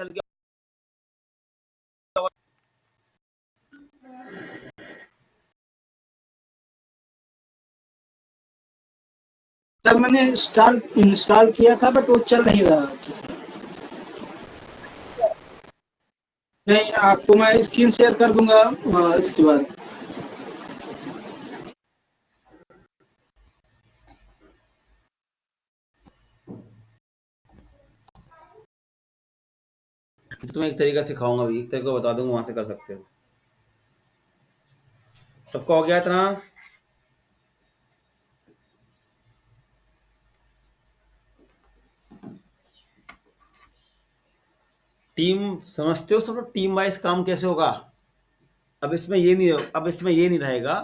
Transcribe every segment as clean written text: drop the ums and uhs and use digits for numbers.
चल गया। तब मैंने इंस्टॉल किया था बट वो चल नहीं रहा था। नहीं, आपको मैं स्क्रीन शेयर कर दूंगा इसके बाद। तुम्हें एक तरीका सिखाऊंगा भी, एक तरीका बता दूंगा, वहां से कर सकते हो। सबको हो गया इतना? टीम समझते हो सब लोग? टीम वाइज काम कैसे होगा? अब इसमें ये नहीं रहेगा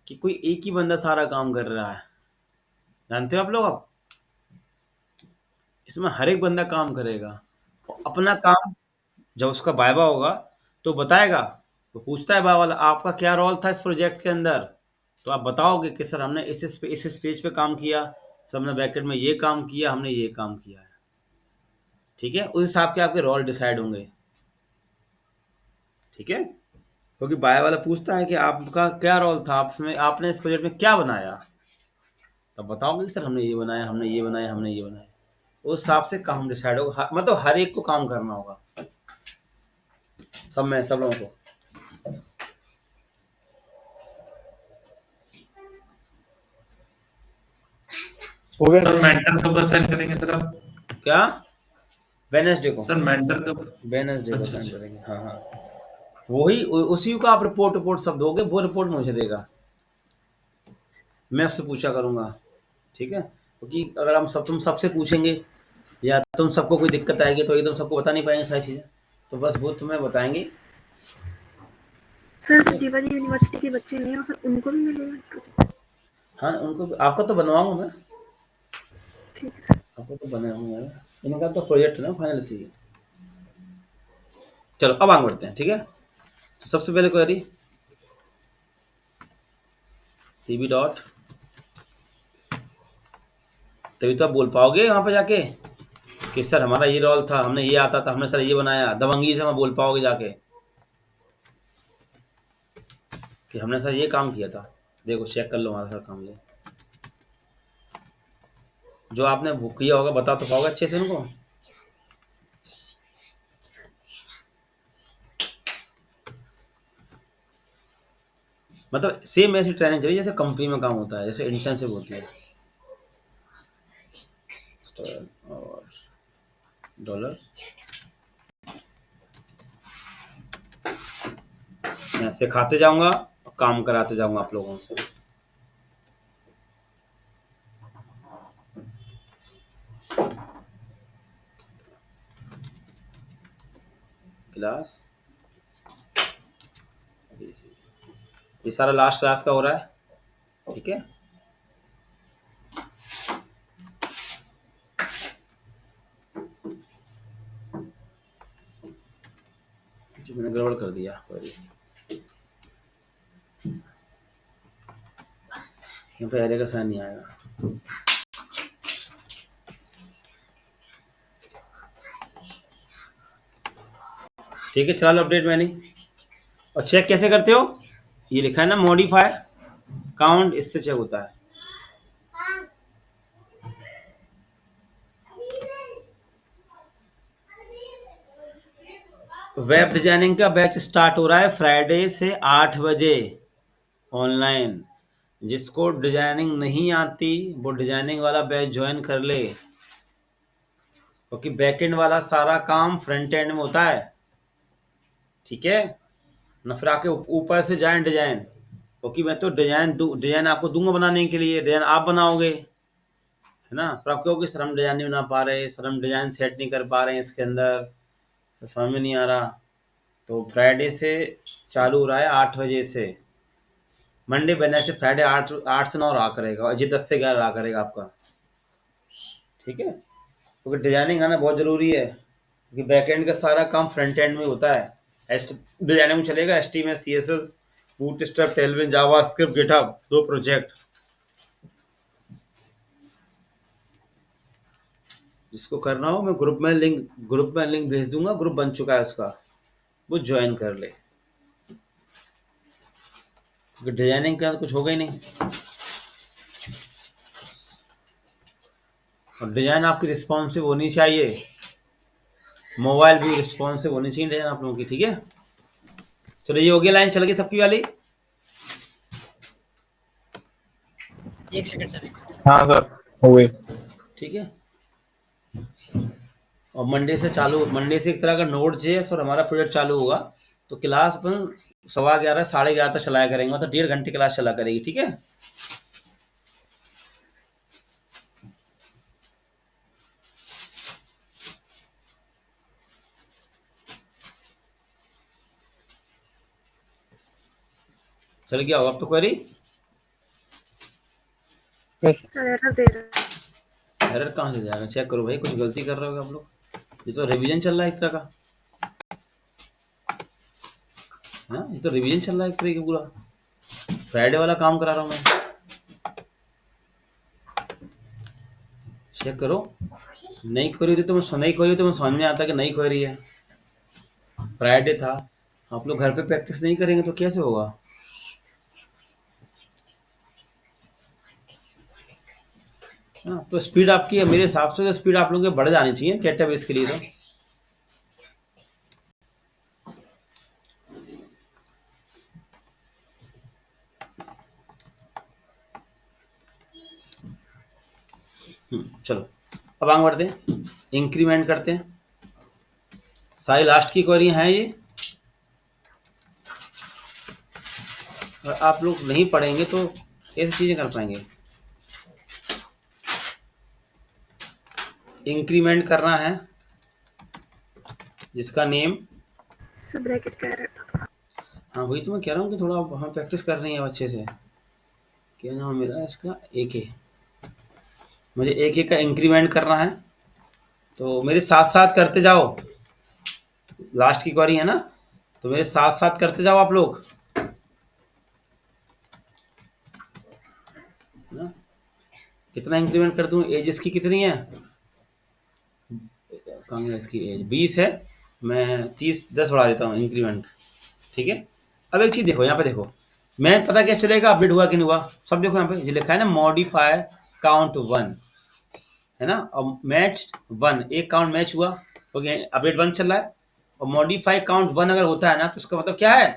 कि कोई एक ही बंदा सारा काम कर रहा है। जानते हो आप लोग? अब इसमें हर एक बंदा काम करेगा और अपना काम। जब उसका वाइवा होगा तो बताएगा, तो पूछता है वाइवा वाला आपका क्या रोल था इस प्रोजेक्ट के अंदर। तो आप बताओगे कि सर हमने इस पेज पे काम किया, सर हमने बैकेंड में ये काम किया, हमने ये काम किया है। ठीक है, उस हिसाब के आपके रोल डिसाइड होंगे। ठीक है, क्योंकि बाय वाला पूछता है कि आपका क्या रोल था, आपने इस प्रोजेक्ट में क्या बनाया। तब बताओगे कि सर हमने ये बनाया, हमने ये बनाया, हमने ये बनाया। उस हिसाब से काम डिसाइड होगा, मतलब हर एक को काम करना होगा, सब लोगों को। हो गया सर। मेंटर कब असाइन करेंगे सर आप? क्या? वेडनेसडे को। सर मेंटर कब? वेडनेसडे को अच्छा साइन अच्छा। करेंगे। हाँ हाँ, उसी को आप रिपोर्ट सब दोगे, वो रिपोर्ट मुझे देगा, मैं उससे पूछा करूंगा। ठीक है, क्योंकि अगर तुम सबसे पूछेंगे या तुम सबको कोई दिक्कत आएगी तो एकदम सबको बता नहीं पाएंगे सारी चीज़ें, तो बस वो तुम्हें बताएंगे। सर जो जीवन यूनिवर्सिटी के बच्चे नहीं हो सर उनको भी मिलेगा प्रोजेक्ट? हाँ उनको आपका तो बनवाऊंगा मैं, ठीक है सर। आपको तो बनाऊंगा मैं। इनका तो प्रोजेक्ट है ना फाइनल से ही। चलो अब आगे बढ़ते हैं। ठीक है, तो सबसे पहले क्वेरी टीबी डॉट, तभी तो आप बोल पाओगे वहां पे जाके कि सर हमारा ये रोल था, हमने ये आता था, हमने सर ये बनाया। दबंगी से मैं बोल पाओगे जाके कि हमने सर ये काम किया था, देखो चेक कर लो हमारा सर काम ये जो आपने बुक किया होगा, बता तो पाओगे अच्छे से उनको। मतलब सेम ऐसी ट्रेनिंग चाहिए जैसे कंपनी में काम होता है, जैसे इंटर्नशिप होती है। और डॉलर मैं सिखाते जाऊंगा, काम कराते जाऊंगा आप लोगों से। क्लास ये सारा लास्ट क्लास का हो रहा है। ठीक है, जो मैंने गड़बड़ कर दिया, यहाँ पे एरे का साइन नहीं आएगा। ठीक है, चलो अपडेट मैंने। और चेक कैसे करते हो? ये लिखा है ना मॉडिफाई काउंट, इससे चेक होता है। वेब डिजाइनिंग का बैच स्टार्ट हो रहा है फ्राइडे से 8 बजे ऑनलाइन। जिसको डिजाइनिंग नहीं आती वो डिजाइनिंग वाला बैच ज्वाइन कर ले, क्योंकि बैकएंड वाला सारा काम फ्रंट एंड में होता है। ठीक है, न फिर आके ऊपर से जाए डिजाइन, क्योंकि मैं तो डिजाइन आपको दूंगा बनाने के लिए, डिजाइन आप बनाओगे, है ना। फिर आप कहोगे सर हम डिजाइन नहीं बना पा रहे, सर हम डिजाइन सेट नहीं कर पा रहे हैं इसके अंदर, सर समझ में नहीं आ रहा। तो फ्राइडे से चालू हो रहा है 8 बजे से, मंडे वेडनेसडे फ्राइडे 8 से 9 रहा करेगा, और ये 10 से 11 रहा करेगा आपका। ठीक है, क्योंकि डिजाइनिंग आना बहुत जरूरी है, क्योंकि बैकएंड का सारा काम फ्रंट एंड में होता है। डिजाइनिंग में चलेगा HTML CSS bootstrap Tailwind JavaScript GitHub, 2 project. जिसको करना हो मैं ग्रुप में लिंक भेज दूंगा, ग्रुप बन चुका है उसका, वो ज्वाइन कर ले, क्योंकि डिजाइनिंग का तो कुछ होगा ही नहीं। और डिजाइन आपकी रिस्पॉन्सिव होनी चाहिए, मोबाइल भी रिस्पॉन्सिव होनी चाहिए डिजाइन आप लोगों की, ठीक है। चलो ये हो गया, लाइन चल गई सबकी वाली। एक सेकंड सर। हाँ सर, हो गई। ठीक है, और मंडे से एक तरह का नोट जेएस और हमारा प्रोजेक्ट चालू होगा। तो क्लास अपन 11:15 11:30 तक चलाया करेंगे, मतलब 1.5 घंटे क्लास चला करेगी, ठीक है। चल गया होगा अब तो क्वेरी। सर एरर दे रहा है। एरर कहाँ से जाएगा, चेक करो भाई, कुछ गलती कर रहे हो आप लोग। ये तो रिवीजन चल रहा है एक तरह का, हाँ ये तो रिवीजन चल रहा है एक तरह का पूरा, फ्राइडे वाला काम करा रहा हूँ मैं। चेक करो, नई क्वेरी थी तो मैं समझ में आता कि नई क्वेरी है, फ्राइडे था। आप लोग घर पे प्रैक्टिस नहीं करेंगे तो कैसे होगा। हाँ तो स्पीड आपकी है, मेरे हिसाब से तो स्पीड आप लोगों की बढ़ जानी चाहिए डेटाबेस के लिए तो। चलो अब आगे बढ़ते हैं, इंक्रीमेंट करते हैं। सारी लास्ट की क्वेरी हैं ये, और आप लोग नहीं पढ़ेंगे तो ऐसी चीजें कर पाएंगे। इंक्रीमेंट करना है जिसका नेम, सर ब्रैकेट का एरर था थोड़ा। हाँ वही तो मैं कह रहा हूँ कि थोड़ा हम प्रैक्टिस कर रहे हैं अब अच्छे से। क्या नाम है मेरा इसका, AK, मुझे AK का इंक्रीमेंट करना है, तो मेरे साथ साथ करते जाओ। लास्ट की क्वेरी है ना, तो मेरे साथ साथ करते जाओ आप लोग, है ना। कितना इंक्रीमेंट कर दूं, एज इसकी कितनी है, कहाँ है इसकी एज, 20 है, मैं 30 10 बढ़ा देता हूँ इंक्रीमेंट, ठीक है। अब एक चीज देखो, यहाँ पे देखो, मैं पता क्या चलेगा अपडेट हुआ कि नहीं हुआ, सब देखो यहाँ पे ये लिखा है ना, मॉडिफाई काउंट 1, है ना, और मैच 1, एक काउंट मैच हुआ, ओके अपडेट 1 चल रहा है, और मॉडिफाई काउंट 1 अगर होता है ना तो उसका मतलब क्या है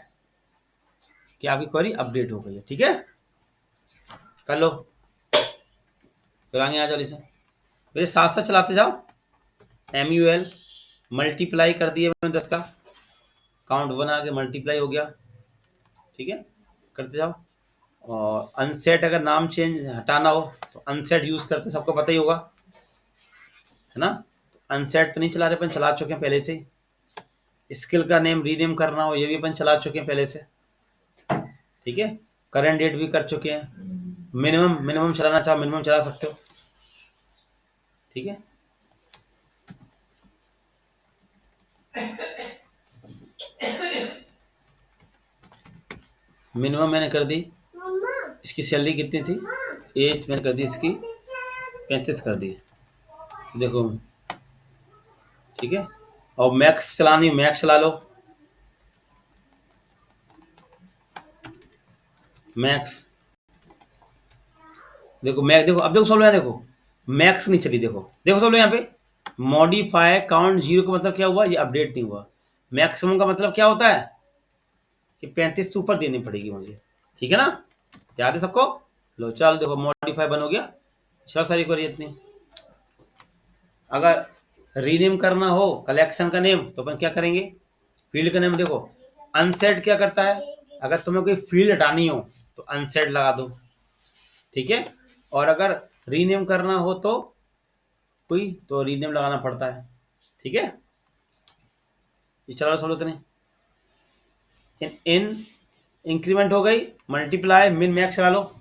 कि आपकी क्वेरी अपडेट हो गई है, ठीक है। कर लो, फिर आगे आ जाओ, इसे मेरे साथ साथ चलाते जाओ। MUL मल्टीप्लाई कर दिए मैंने 10 का, काउंट 1 आगे मल्टीप्लाई हो गया, ठीक है, करते जाओ। और अनसेट अगर नाम चेंज हटाना हो तो अनसेट यूज करते, सबको पता ही होगा, है ना। अनसेट तो नहीं चला रहे, अपन चला चुके हैं पहले से। स्किल का नेम रीनेम करना हो ये भी अपन चला चुके हैं पहले से, ठीक है। करंट डेट भी कर चुके हैं, मिनिमम मिनिमम चलाना चाहो मिनिमम चला सकते हो, ठीक है। मिनिमम मैंने कर दी, इसकी सैलरी कितनी थी, एज मैंने कर दी इसकी 35 कर दी, देखो, ठीक है। और मैक्स चलानी, मैक्स चला लो, मैक्स, देखो मैक्स, देखो अब देखो सब लोग यहाँ देखो, मैक्स नहीं चली, देखो देखो सब लोग यहाँ पे, मॉडिफाई काउंट 0 का मतलब क्या हुआ, ये अपडेट नहीं हुआ। मैक्सिमम का मतलब क्या होता है कि 35 से ऊपर देनी पड़ेगी मुझे, ठीक है ना, याद है सबको। लो चलो देखो, मॉडिफाई बन हो गया, चलो सारी क्वेरी इतनी। अगर रीनेम करना हो कलेक्शन का नेम तो अपन क्या करेंगे, फील्ड का नेम देखो, अनसेट क्या करता है, अगर तुम्हें कोई फील्ड हटानी हो तो अनसेट लगा दो, ठीक है। और अगर रीनेम करना हो तो कोई तो रीनेम लगाना पड़ता है, ठीक है। ये चला लो इतने, इन इंक्रीमेंट हो गई, मल्टीप्लाई मिन मैक्स चला लो,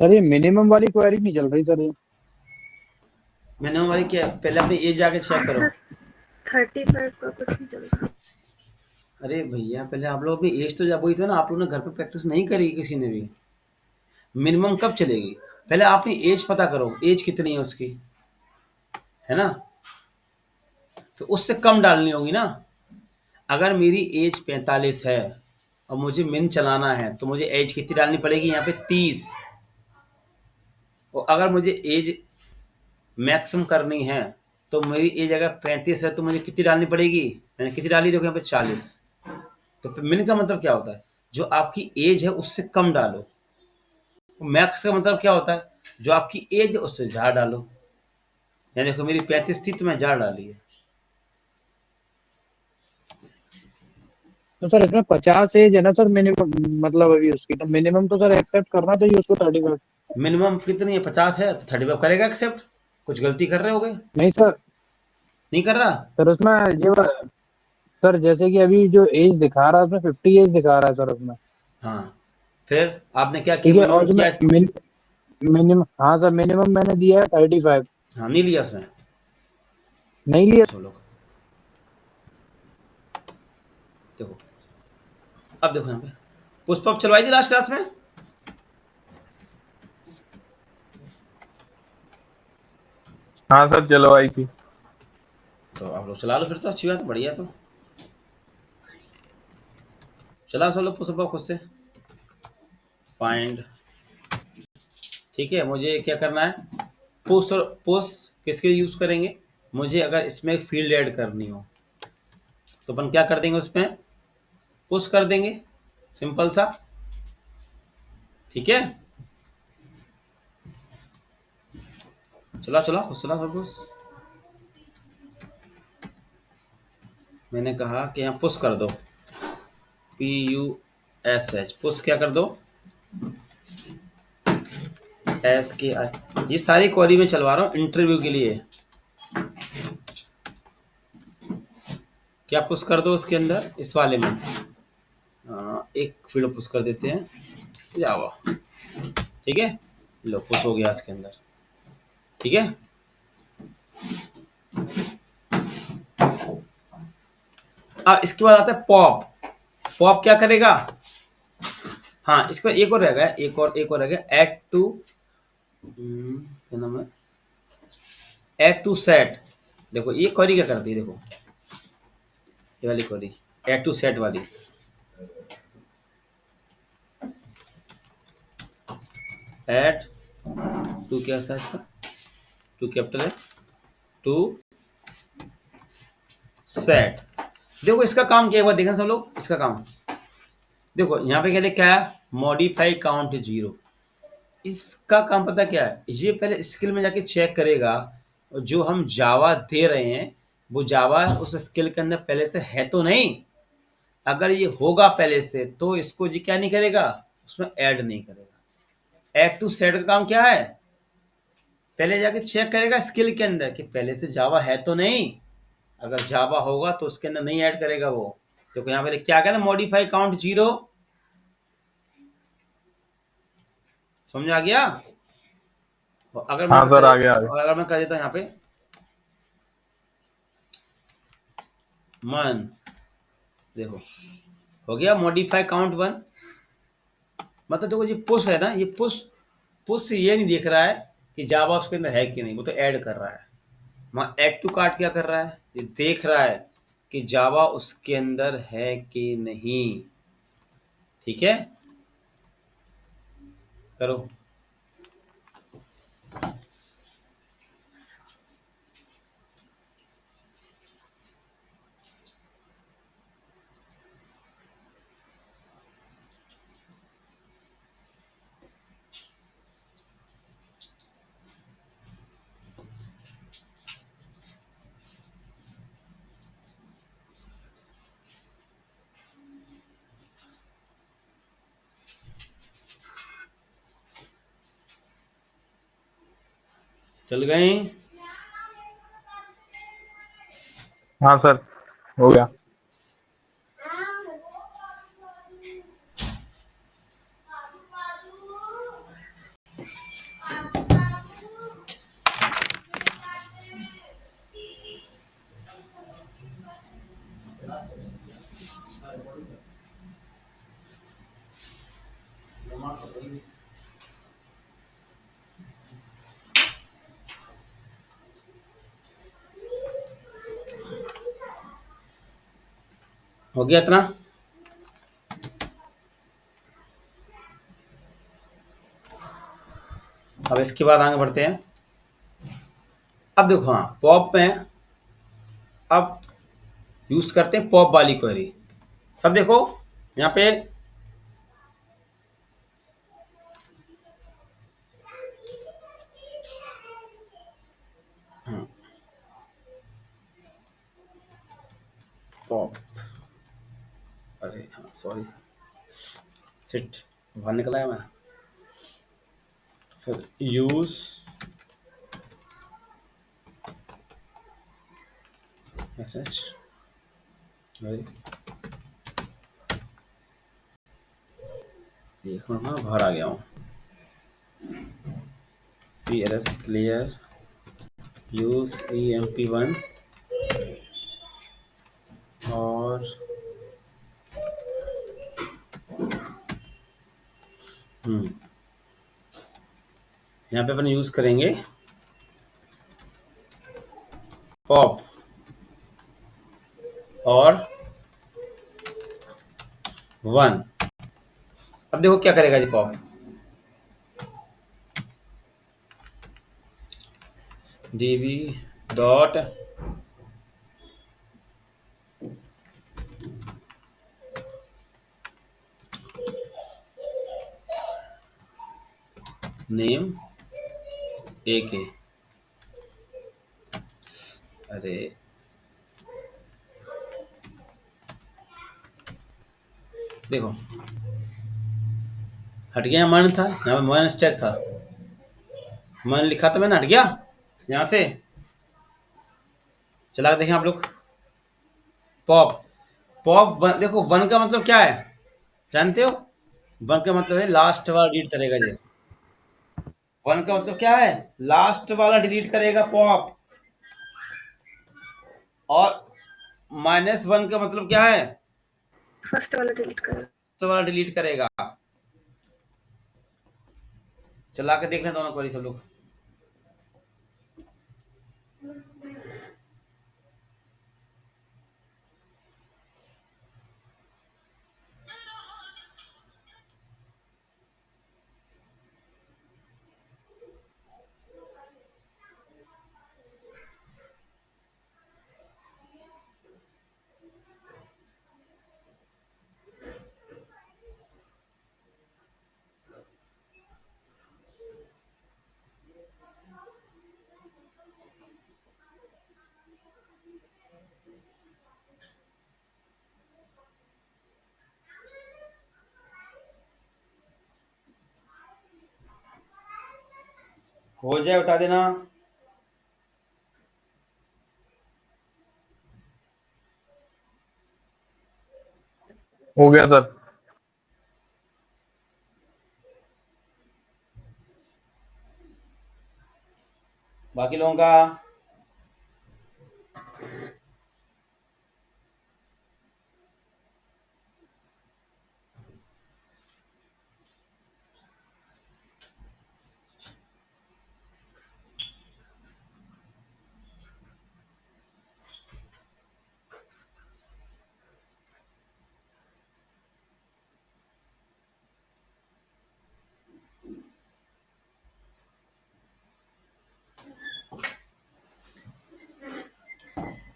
सर ये मिनिमम वाली क्वेरी नहीं चल रही सर ये। मिनिमम वाली क्या है? पहले अपनी एज जाके चेक करो। सर 35 का कुछ नहीं चल रहा। अरे भैया पहले आप लोग अपनी एज तो वही तो ना, आप लोगों ने घर पे प्रैक्टिस नहीं करी किसी ने भी। मिनिमम कब चलेगी? पहले आप अपनी एज पता करो, एज कितनी है उसकी, है ना? तो उससे कम डालनी होगी ना। अगर मेरी एज 45 है और मुझे मिन चलाना है तो मुझे एज कितनी डालनी पड़ेगी? यहाँ पे 30। और अगर मुझे एज मैक्सिमम करनी है तो मेरी एज अगर 35 है तो मुझे कितनी डालनी पड़ेगी? मैंने कितनी डाली? देखो यहाँ पे 40। तो मिन का मतलब क्या होता है? जो आपकी एज है उससे कम डालो। मैक्स का मतलब क्या होता है? जो आपकी एज है उससे ज़्यादा डालो। यानी देखो मेरी 35 थी तो मैं ज़्यादा डाली है। तो सर इसमें 50 एज है ना सर मिनिमम, मतलब अभी उसकी तो मिनिमम तो सर एक्सेप्ट करना चाहिए उसको 35। मिनिमम कितनी है? 50 है तो 35 करेगा एक्सेप्ट। कुछ गलती कर रहे होगे? नहीं सर, नहीं कर रहा? सर उसमें सर जैसे कि अभी जो एज दिखा रहा है उसमें 50 एज दिखा रहा है सर उसमें। हाँ, फिर आपने क्या किया? ठीक है, मिनिमम और उसमें किया? मिनिमम, हाँ सर मिनिमम मैंने दिया है 35। हाँ, नहीं लिया उसने। नहीं लिया। चलो देखो, अब देखो यहाँ पे पुष्प अप चलवाई थी लास्ट क्लास में। हाँ सर चलो आई थी। तो आप लोग चला लो फिर, तो अच्छी बात है, बढ़िया। तो चला सब लोग पुष्प अप खुद से। फाइंड, ठीक है। मुझे क्या करना है? पुश और पुश किसके यूज करेंगे? मुझे अगर इसमें एक फील्ड ऐड करनी हो तो अपन क्या कर देंगे? उसमें पुश कर देंगे, सिंपल सा। ठीक है, चला चला खुद चला सब कुछ। मैंने कहा कि यहाँ पुश कर दो, PUSH, पुश क्या कर दो? SKI। ये सारी क्वेरी में चलवा रहा हूँ इंटरव्यू के लिए। क्या पुश कर दो उसके अंदर? इस वाले में एक फील्ड पुश कर देते हैं, जावा। ठीक है, लो पुश हो गया इसके अंदर। ठीक है, अब इसके बाद आता है पॉप। पॉप क्या करेगा? हाँ, इसके बाद एक और रहेगा, एक और रहेगा, ऐड टू, क्या नाम है, ऐड टू सेट। देखो ये क्वेरी क्या करती है? देखो ये वाली क्वेरी, ऐड टू सेट वाली। ऐड टू, क्या है इसका? टू कैपिटल है, टू सेट। देखो इसका काम क्या है, एक बार देखना सब लोग इसका काम। देखो यहाँ पे कहते क्या है? Modify count 0। इसका काम पता क्या है? ये पहले स्किल में जाके चेक करेगा जो हम जावा दे रहे हैं वो जावा उस स्किल के अंदर पहले से है तो नहीं। अगर ये होगा पहले से तो इसको जी क्या नहीं करेगा? उसमें ऐड नहीं करेगा। ऐड टू सेट का काम क्या है? पहले जाके चेक करेगा स्किल के अंदर कि पहले से जावा है तो नहीं। अगर जावा होगा तो उसके अंदर नहीं ऐड करेगा वो। देखो यहाँ पे क्या कहना, मॉडिफाई काउंट 0। समझ आ गया? और अगर मैं हाँ सर आगे आगे। और अगर मैं कर देता हूँ यहाँ पे मन, देखो हो गया मॉडिफाई काउंट 1। मतलब देखो ये पुश है ना, ये पुश पुश ये नहीं देख रहा है कि जावा उसके अंदर है कि नहीं, वो तो ऐड कर रहा है। वहाँ ऐड टू कार्ट क्या कर रहा है? ये देख रहा है कि जावा उसके अंदर है कि नहीं। ठीक है, करो। चल गए? हाँ सर हो गया। हो गया इतना? अब इसके बाद आगे बढ़ते हैं। अब देखो, हाँ, पॉप में अब यूज करते हैं पॉप वाली क्वेरी। सब देखो यहाँ पे पॉप, अरे हाँ सॉरी, सिट, बाहर निकला है मैं। फिर यूज मैसेज, एक मिनट में बाहर आ गया हूँ। CLS क्लियर, यूज EMP1 और यहाँ पे अपन यूज करेंगे पॉप और 1। अब देखो क्या करेगा G pop, db dot name AK, अरे देखो हट गया, मन था यहाँ पे, मन स्टैक था, मन लिखा था मैंने, हट गया यहाँ से। चला के देखें आप लोग, पॉप, देखो 1 का मतलब क्या है जानते हो? 1 का मतलब है लास्ट वाला डिलीट करेगा जी। 1 का मतलब क्या है? लास्ट वाला डिलीट करेगा पॉप। और -1 का मतलब क्या है? फर्स्ट वाला डिलीट कर। फर्स्ट वाला डिलीट करेगा। चला के देख लें दोनों क्वेरी सब लोग। हो जाए बता देना। हो गया सर। बाकी लोगों का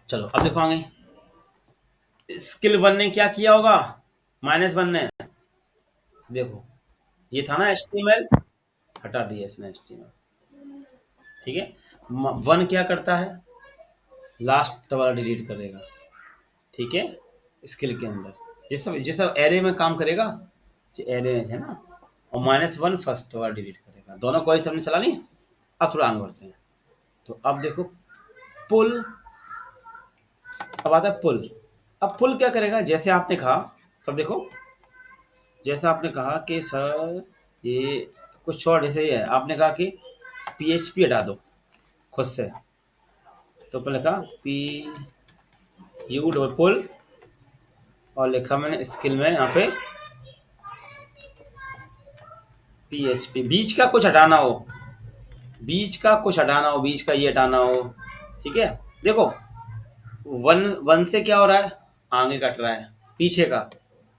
चलो अब देखो आगे स्किल 1 ने क्या किया होगा, -1 ने देखो ये था ना HTML, हटा दिया इसने HTML, ठीक है। 1 क्या करता है, लास्ट वाला डिलीट करेगा, ठीक है, स्किल के अंदर ये सब एरे में काम करेगा, जो एरे में है ना, और -1 फर्स्ट वाला डिलीट करेगा। दोनों कोई सबने चला नहीं। अब थोड़ा आगे बढ़ते हैं। तो अब देखो पुल, अब आता है पुल। अब पुल क्या करेगा, जैसे आपने कहा, सब देखो, जैसा आपने कहा कि सर ये कुछ और जैसे ही है, आपने कहा कि PHP हटा दो खुद से, तो पहले लिखा PU डबल पुल और लिखा मैंने स्किल में यहाँ पे PHP बीच का कुछ हटाना हो, बीच का कुछ हटाना हो, बीच का ये हटाना हो, ठीक है। देखो वन से क्या हो रहा है, आगे कट रहा है, पीछे का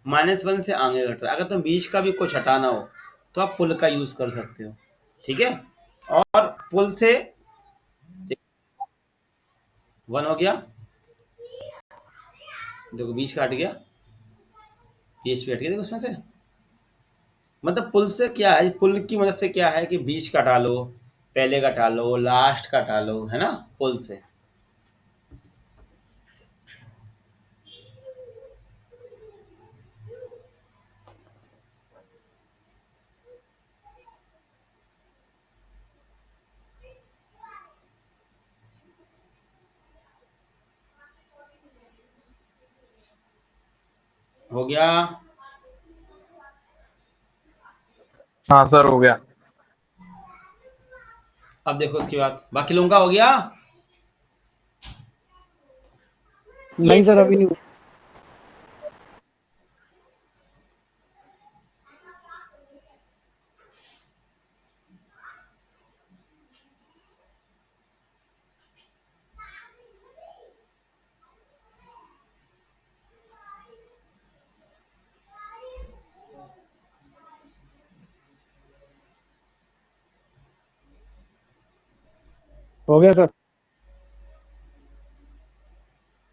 -1 से आगे कट रहा है। अगर तुम बीच का भी कुछ हटाना हो तो आप पुल का यूज कर सकते हो, ठीक है। और पुल से 1 हो गया, देखो बीच का हट गया, PHP हट गया, देखो उसमें से। मतलब पुल से क्या है, पुल की मदद से क्या है कि बीच का हटा लो, पहले का हटा लो, लास्ट का हटा लो, है ना, पुल से। हो गया। हाँ सर हो गया। अब देखो उसके बाद बाकी लोगों का हो गया। नहीं Yes, सर sir. अभी नहीं हुआ। हो गया सर।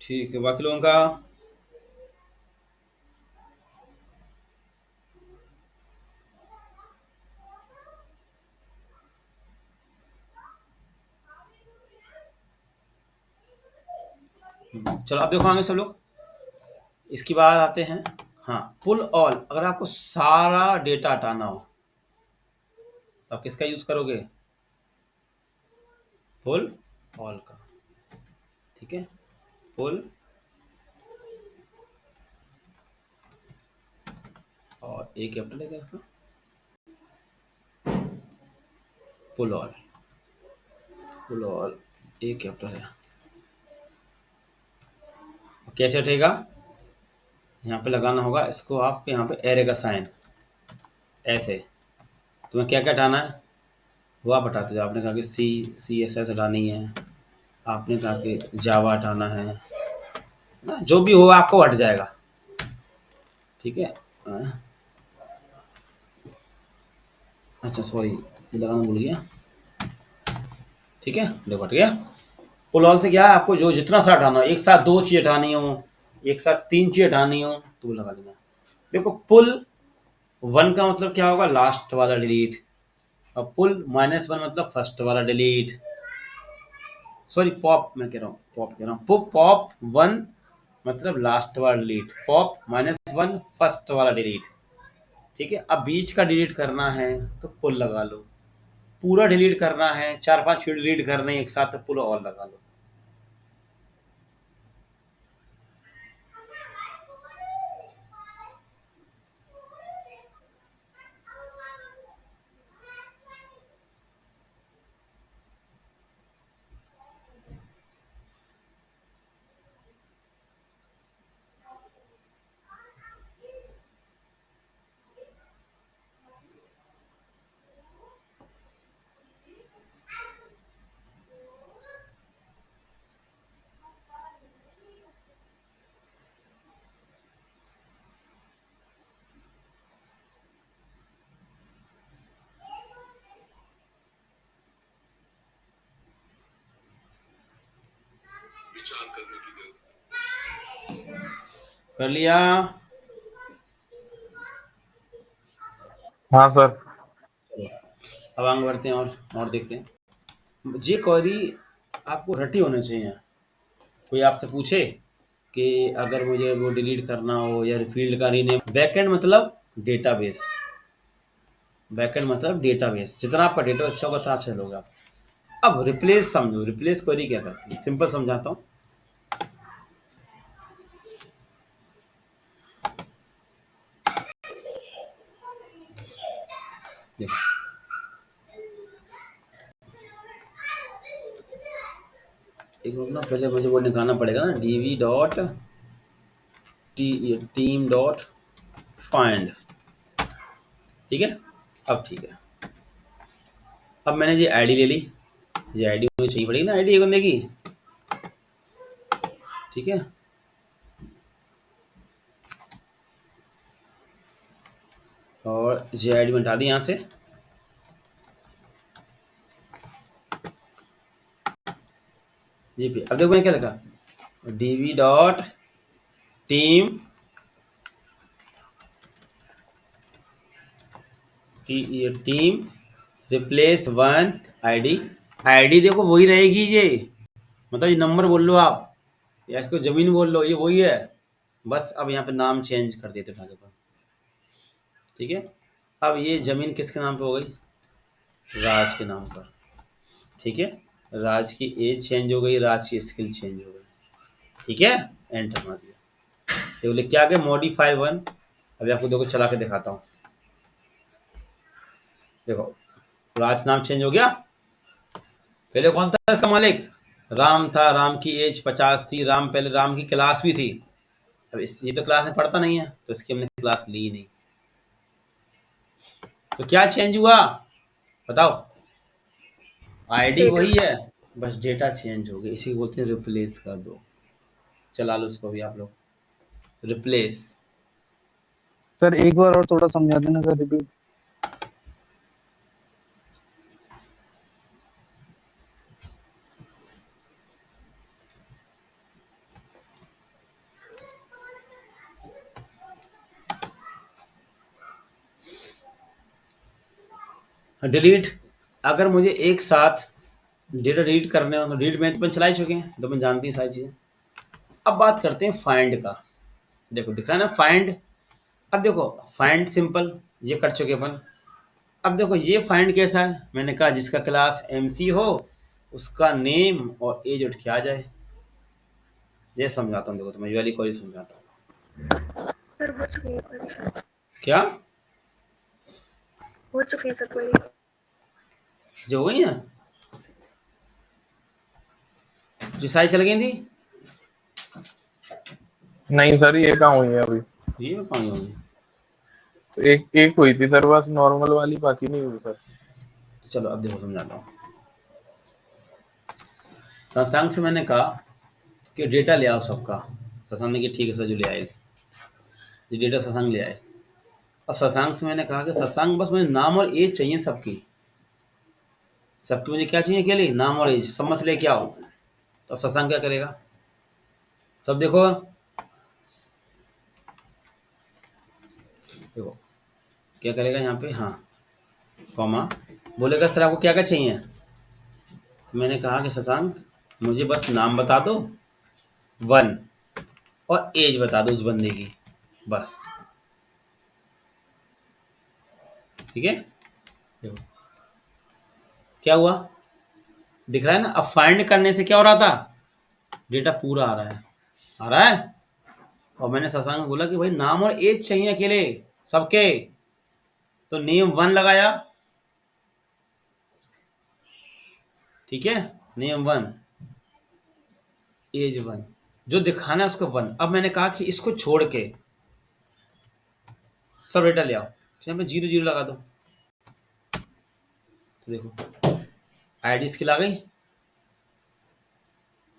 ठीक है, बाकी लोगों का। चलो अब देखो आगे सब लोग, इसके बाद आते हैं। हाँ, पुल ऑल, अगर आपको सारा डेटा हटाना हो तो आप किसका यूज करोगे, पुल ऑल का, ठीक है। पुल और ए कैपिटल है क्या इसका, पुल ऑल, पुल ऑल ए कैपिटल है। कैसे हटेगा, यहाँ पे लगाना होगा इसको, आपके यहाँ पे एरे का साइन, ऐसे। तुम्हें क्या क्या हटाना है वो आप हटाते जाओ। आपने कहा कि CSS हटानी है, आपने कहा कि जावा हटाना है ना, जो भी हो आपको हट जाएगा, ठीक है। अच्छा सॉरी, ये लगाना भूल गया, ठीक है, देखो हट गया। पुल ऑल से क्या है, आपको जो जितना सा हटाना हो, एक साथ 2 चीज हटानी हो, एक साथ 3 चीज हटानी हो तो वो लगा देना। देखो पुल 1 का मतलब क्या होगा, लास्ट वाला डिलीट, और पुल -1 मतलब फर्स्ट वाला डिलीट। सॉरी पॉप, मैं कह रहा हूँ पॉप कह रहा हूँ, पॉप 1 मतलब लास्ट वाला डिलीट, पॉप -1 फर्स्ट वाला डिलीट, ठीक है। अब बीच का डिलीट करना है तो पुल लगा लो, पूरा डिलीट करना है, 4-5 फील्ड डिलीट करने हैं एक साथ तो पुल और लगा लो। कर लिया। हाँ सर। अब आगे बढ़ते हैं और देखते हैं। ये क्वेरी आपको रटी होने चाहिए। कोई आपसे पूछे कि अगर मुझे वो डिलीट करना हो या फील्ड का रीनेम, बैकएंड मतलब डेटाबेस, बैकएंड मतलब डेटाबेस, जितना आपका डेटा अच्छा होगा उतना अच्छा चलोगे आप। अब रिप्लेस समझो, रिप्लेस क्वेरी क्या करती है, सिंपल समझाता हूँ। देखो एक मिनट ना, पहले मुझे वो निकालना पड़ेगा ना, dv.team.find, ठीक है। अब ठीक है, अब मैंने ये आईडी ले ली, ये आईडी मुझे चाहिए पड़ेगी ना, आईडी एक बंदे की, ठीक है। और ये आईडी हटा दी यहाँ से, जी पे। अब देखो मैंने क्या लिखा, dv dot team team replace one ID. ID देखो वही रहेगी ये, मतलब ये नंबर बोल लो आप या इसको जमीन बोल लो, ये वही है, बस अब यहाँ पे नाम चेंज कर देते उठा के पर, ठीक है। अब ये जमीन किसके नाम पे हो गई, राज के नाम पर, ठीक है। राज की एज चेंज हो गई, राज की स्किल चेंज हो गई, ठीक है। एंटर मार दिया, तो बोले क्या के मॉडिफाई वन। अभी आपको देखो चला के दिखाता हूँ, देखो राज नाम चेंज हो गया। पहले कौन था इसका मालिक, राम था, राम की एज 50 थी, राम पहले राम की क्लास भी थी। अब ये तो क्लास में पढ़ता नहीं है, तो इसकी हमने क्लास ली नहीं, तो क्या चेंज हुआ बताओ, आईडी डेटा। वही है, बस डेटा चेंज हो गया, इसी को बोलते हैं रिप्लेस कर दो। चला लो उसको भी आप लोग, रिप्लेस। सर एक बार और थोड़ा समझा देना सर, रिपीट। डिलीट, अगर मुझे एक साथ डेटा डिलीट करने हो, डिलीट में तो अपन चला ही चुके हैं, तो अपन जानते हैं सारी चीज़ें। अब बात करते हैं फाइंड का, देखो दिख रहा है ना फाइंड। अब देखो फाइंड सिंपल, ये कर चुके अपन। अब देखो ये फाइंड कैसा है, मैंने कहा जिसका क्लास MC हो उसका नेम और एज उठ के आ जाए। ये समझाता हूँ, देखो तो मैं ये वाली क्वेरी समझाता हूँ। सर हो चुकी है क्वेरी, क्या हो चुकी है सर क्वेरी। जो हो गई है, जो सारी चल गई थी, नहीं सर, ये कहाँ हुई है अभी? ये मैं पानी होगी। तो एक एक हुई थी सर बस, नॉर्मल वाली, बाकी नहीं हुई सर। चलो अब देखो समझाता हूँ। शशांक से मैंने कहा कि डेटा ले आओ सबका, शशांक ने कि ठीक है सर, जो ले आए, ये डेटा शशांक ले आए। अब शशांक से मैंने कहा कि शशांक बस मुझे नाम और एज चाहिए सबकी, सबकी मुझे क्या चाहिए अकेले, नाम और एज, सब मत लेके आओ। तो अब शशांक क्या करेगा, सब देखो, देखो क्या करेगा यहाँ पे, हाँ कॉमा, बोलेगा सर आपको क्या क्या चाहिए। तो मैंने कहा कि शशांक मुझे बस नाम बता दो 1 और एज बता दो उस बंदे की, बस, ठीक है। देखो क्या हुआ, दिख रहा है ना। अब फाइंड करने से क्या हो रहा था, डेटा पूरा आ रहा है, आ रहा है। और मैंने शशांक को बोला कि भाई नाम और एज चाहिए अकेले सबके, तो नेम 1 लगाया, ठीक है, नेम 1 एज 1, जो दिखाना है उसको 1। अब मैंने कहा कि इसको छोड़ के सब डेटा ले आओ, तो यहाँ पे 0 0 लगा दो, तो देखो आईडी इसकी ला गई,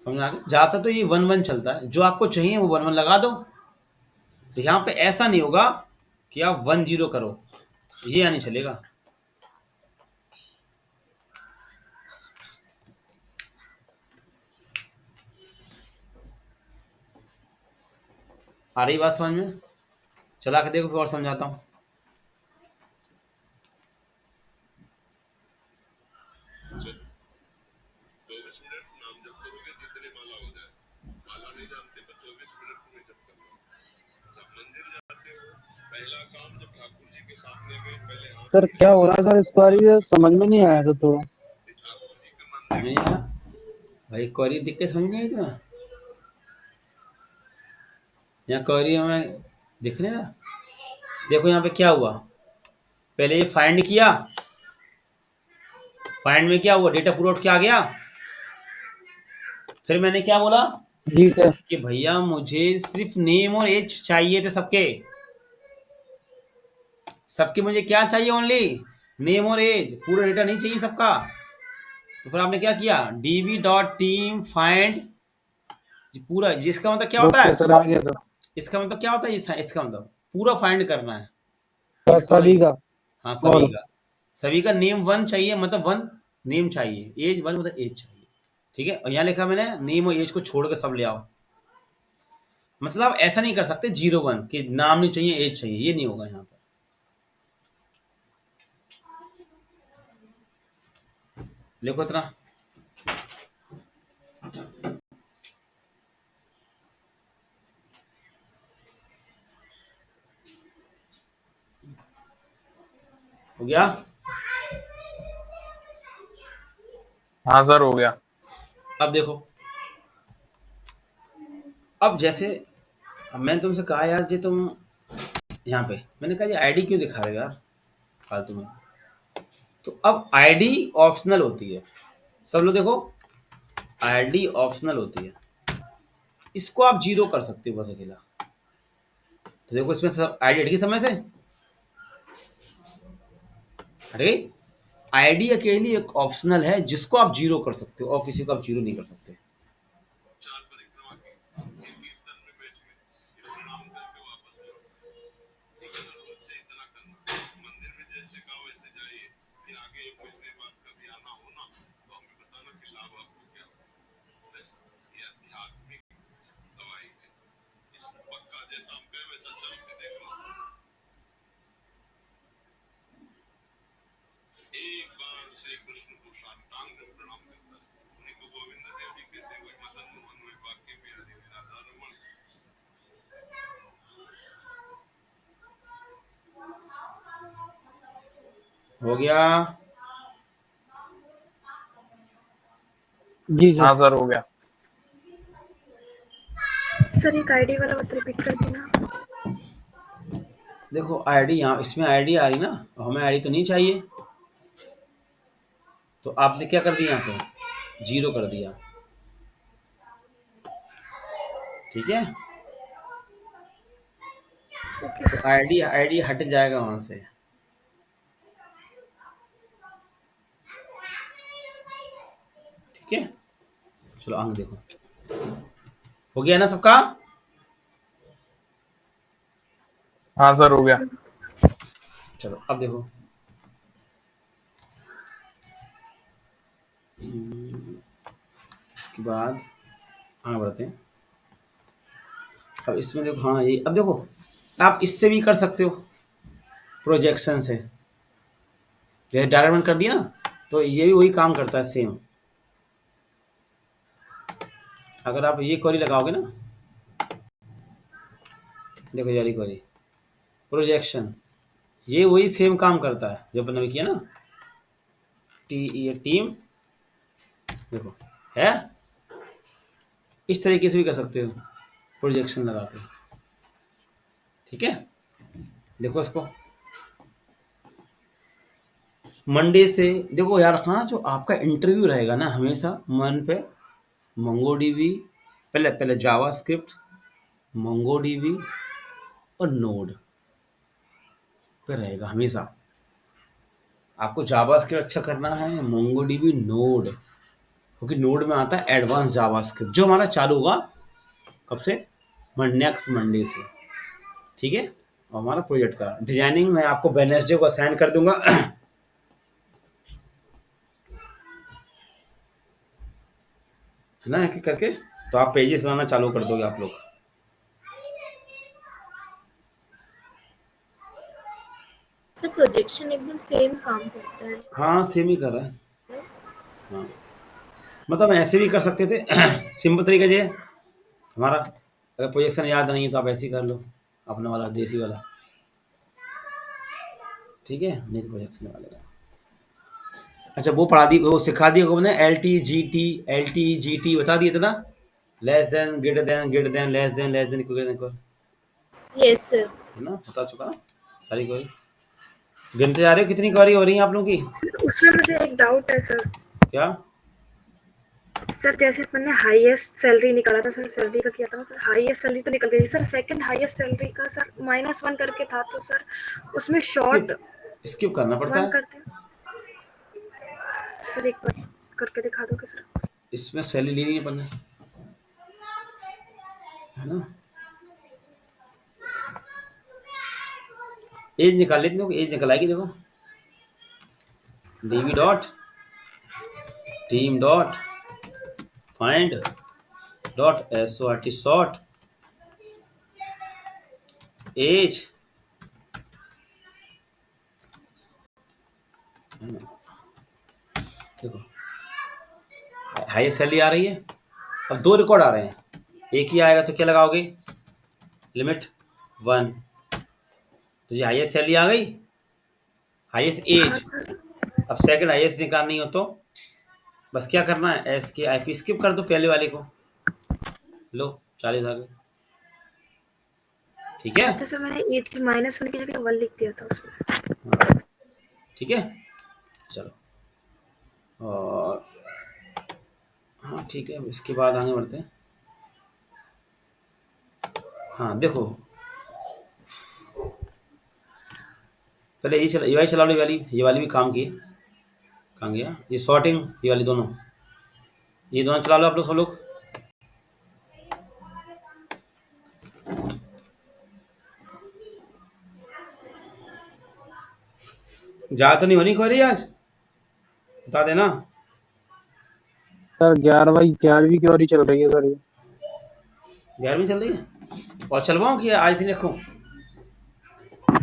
समझ आ गई। जाता तो ये 1 1 चलता है, जो आपको चाहिए वो 1 1 लगा दो। तो यहाँ पे ऐसा नहीं होगा कि आप 1 0 करो, ये यहाँ नहीं चलेगा। आ रही बात समझ में, चला के देखो फिर और समझाता हूँ। सर क्या हो रहा है सर, इस बार ये समझ में नहीं आया था थोड़ा। नहीं आया भाई, क्वेरी दिख के समझ नहीं आई तुम्हें, यहाँ क्वेरी हमें दिख रही है ना। देखो यहाँ पे क्या हुआ, पहले ये फाइंड किया, फाइंड में क्या हुआ, डेटा पूरा उठ के आ गया। फिर मैंने क्या बोला जी सर। कि भैया मुझे सिर्फ नेम और एज चाहिए थे सबके, सबके मुझे क्या चाहिए ओनली नेम और एज पूरा डेटा नहीं चाहिए सबका, तो फिर आपने क्या किया, db.team find पूरा, जिसका मतलब क्या होता ओके है, सर, आ गया सर। इसका मतलब क्या होता है, इसका मतलब पूरा फाइंड करना है सर इसका सभी मतलब। का। हाँ और सभी का नेम वन चाहिए, मतलब वन नेम चाहिए, एज वन मतलब एज चाहिए, ठीक है। और यहाँ लिखा मैंने नेम और एज को छोड़ के सब ले आओ, मतलब ऐसा नहीं कर सकते 01 कि नाम नहीं चाहिए एज चाहिए, ये नहीं होगा यहाँ पर। लिखो इतना, हो गया। हाँ सर हो गया। अब देखो, अब जैसे अब मैंने तुमसे कहा यार जी तुम यहाँ पे, मैंने कहा ये आईडी क्यों दिखा रहे हो यार फालतू में, तो अब आईडी ऑप्शनल होती है, सब लोग देखो, आईडी ऑप्शनल होती है, इसको आप 0 कर सकते हो बस अकेला। तो देखो इसमें सब आईडी हट गई समय से, हट गई। आईडी अकेली एक ऑप्शनल है जिसको आप 0 कर सकते हो और किसी को आप 0 नहीं कर सकते। हो गया। जी सर। हाँ सर हो गया। सर एक आईडी वाला मत रिपीट कर देना। देखो आईडी यहाँ इसमें आईडी आ रही ना, हमें आईडी तो नहीं चाहिए, तो आपने क्या कर दिया यहाँ पे 0 कर दिया, ठीक है। ओके तो सर। आईडी आईडी हट जाएगा वहां से, ठीक है। चलो अंक देखो, हो गया ना सबका। हाँ सर हो गया। चलो अब देखो, इसके बाद आगे बढ़ते हैं। अब इसमें देखो, हाँ ये अब देखो, आप इससे भी कर सकते हो प्रोजेक्शन से, जैसे डायरेक्ट कर दिया ना, तो ये भी वही काम करता है सेम। अगर आप ये क्वेरी लगाओगे ना, देखो यारी क्वेरी प्रोजेक्शन, ये वही सेम काम करता है जो अपन ने किया ना, ये टीम, देखो है, इस तरीके से भी कर सकते हो प्रोजेक्शन लगा के, ठीक है। देखो इसको मंडे से, देखो यार रखना जो आपका इंटरव्यू रहेगा ना, हमेशा मन पे मोंगोडीबी, पहले पहले जावा स्क्रिप्ट, मोंगोडीबी और नोड पे रहेगा हमेशा। आपको जावा स्क्रिप्ट अच्छा करना है, मोंगोडीबी नोड, क्योंकि नोड में आता है एडवांस जावा स्क्रिप्ट जो हमारा चालू होगा कब से, नेक्स्ट मंडे से, ठीक है। और हमारा प्रोजेक्ट का डिजाइनिंग मैं आपको वेडनेसडे को असाइन कर दूंगा है ना, एक एक करके, तो आप पेजेस बनाना चालू कर दोगे आप लोग। सर प्रोजेक्शन एकदम सेम काम करता है। हाँ सेम ही कर रहा है, हाँ मतलब ऐसे भी कर सकते थे सिंपल तरीका ये हमारा, अगर प्रोजेक्शन याद नहीं है तो आप ऐसे ही कर लो अपना वाला देसी वाला, ठीक है, नहीं तो प्रोजेक्शन वाले का। अच्छा वो पढ़ा दी, वो सिखा दिया को एल टी जी टी बता दिए थे ना, less than greater than less than equal, yes sir. है ना, बता चुका ना सारी क्वेरी। गिनते जा रहे हो कितनी क्वेरी हो रही है आप लोगों की, सर उसमें मुझे एक डाउट है सर। क्या। सर जैसे अपन ने हाईएस्ट सैलरी निकाला था सर, सैलरी का किया था सर, हाईएस्ट सैलरी तो निकल गई सर, सेकंड हाईएस्ट सैलरी का सर -1 करके था, तो सर उसमें शॉर्ट स्किप करना पड़ता 1 है, करते हैं। सर एक बार करके दिखा दोगे सर? इसमें सैलरी लेनी है अपन ने, है ना। एज निकाल लेते, देखो एज निकल आएगी, देखो DV dot team dot find dot SORT sort age, देखो हाईएस्ट सैलरी आ रही है। अब 2 रिकॉर्ड आ रहे हैं, एक ही आएगा तो क्या लगाओगे, लिमिट 1, तो ये हाईएस्ट सैलरी आ गई, हाईएस्ट हाँ एज। सर। अब सेकंड हाईएस्ट निकालनी हो तो बस क्या करना है, SKIP स्किप कर दो पहले वाले को, लो 40 आ गए, ठीक है। अच्छा सर, मैंने 8 की -1 की जगह 1 लिख दिया था उसमें। हाँ, ठीक है, चलो और हाँ ठीक है, इसके बाद आगे बढ़ते हैं। हाँ देखो, पहले ये वाली चला लो, ये वाली भी काम की, कहाँ गया ये सॉर्टिंग, ये वाली दोनों, ये दोनों चला लो आप लोग सब लोग। जा तो नहीं होनी क्वेरी आज, बता देना। सर 11/11वीं क्वेरी चल रही है सर ये। 11वीं चल रही है और चलवाऊँ कि आज दिन रखूँ?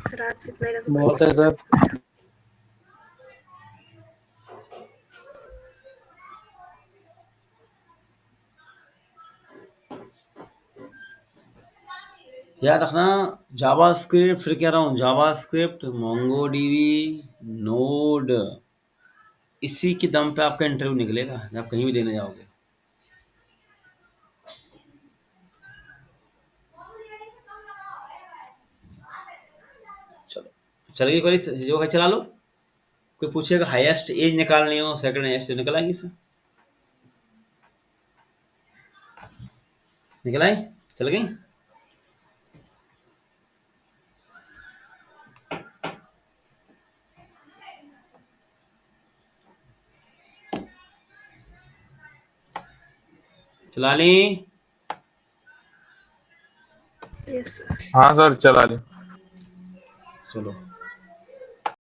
सर आज से इतना ही रखो। बहुत है सर। याद रखना, जावास्क्रिप्ट, फिर कह रहा हूँ जावास्क्रिप्ट, मोंगोडीबी, नोड, इसी के दम पे आपका इंटरव्यू निकलेगा जब आप कहीं भी देने जाओगे। चलो चलेगी कोई, जो है चला लो। कोई पूछेगा हाईएस्ट एज निकालनी हो, सेकंड हाईएस्ट निकल आएगी इससे, निकल आई, चल गई। चला ली, यस सर। हाँ सर चला ले। चलो